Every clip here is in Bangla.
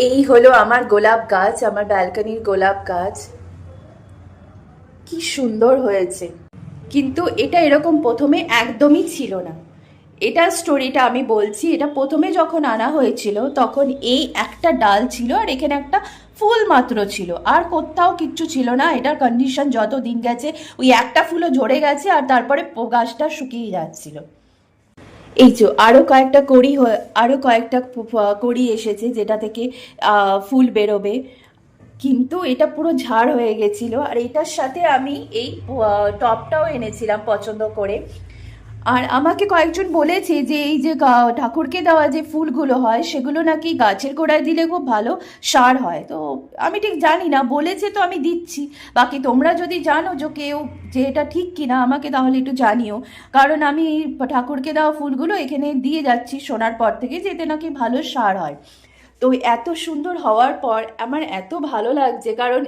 এই হলো আমার গোলাপ গাছ, আমার ব্যালকনির গোলাপ গাছ। কি সুন্দর হয়েছে। কিন্তু এটা এরকম প্রথমে একদমই ছিল না। এটা স্টোরিটা আমি বলছি। এটা প্রথমে যখন আনা হয়েছিল তখন এই একটা ডাল ছিল আর এখানে একটা ফুল মাত্র ছিল, আর কোথাও কিচ্ছু ছিল না। এটার কন্ডিশন যত দিন গেছে ওই একটা ফুলও ঝরে গেছে, আর তারপরে গাছটা শুকিয়ে যাচ্ছিল। এই যে আরো কয়েকটা আরো কয়েকটা কড়ি এসেছে যেটা থেকে ফুল বেরোবে। কিন্তু এটা পুরো ঝাড় হয়ে গেছিল। আর এটার সাথে আমি এই টপটাও এনেছিলাম পছন্দ করে। আর আমাকে কয়েকজন বলেছে যে এই যে ঠাকুরকে দেওয়া যে ফুলগুলো হয় সেগুলো নাকি গাছের গোড়ায় দিলে খুব ভালো সার হয়। তো আমি ঠিক জানি না, বলেছে তো আমি দিচ্ছি। বাকি তোমরা যদি জানো যে কেউ যে এটা ঠিক কিনা আমাকে তাহলে একটু জানিও। কারণ আমি এই ঠাকুরকে দেওয়া ফুলগুলো এখানে দিয়ে যাচ্ছি শোনার পর থেকে যে এতে নাকি ভালো সার হয়। তো এত সুন্দর হওয়ার পর আমার এত ভালো লাগছে, কারণ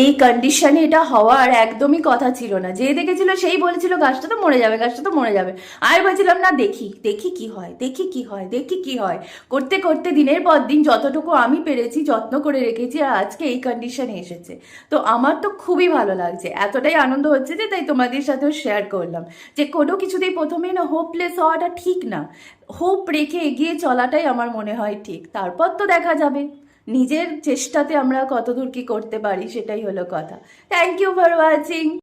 এই কন্ডিশনে এটা হওয়ার একদমই কথা ছিল না। যে দেখেছিল সেই বলেছিল গাছটা তো মরে যাবে, গাছটা তো মরে যাবে। আমি বলছিলাম না, দেখি দেখি কি হয়, দেখি কি হয়, দেখি কি হয়। করতে করতে দিনের পর দিন যতটুকু আমি পেরেছি যত্ন করে রেখেছি, আর আজকে এই কন্ডিশনে এসেছে। তো আমার তো খুবই ভালো লাগছে, এতটাই আনন্দ হচ্ছে যে তাই তোমাদের সাথেও শেয়ার করলাম। যে কোনো কিছুতেই প্রথমে না হোপলেস হওয়াটা ঠিক না। হোপ রেখে এগিয়ে চলাটাই আমার মনে হয় ঠিক, তারপর তো দেখা যাবে নিজের চেষ্টাতে আমরা কতদূর কি করতে পারি, সেটাই হলো কথা। Thank you for watching.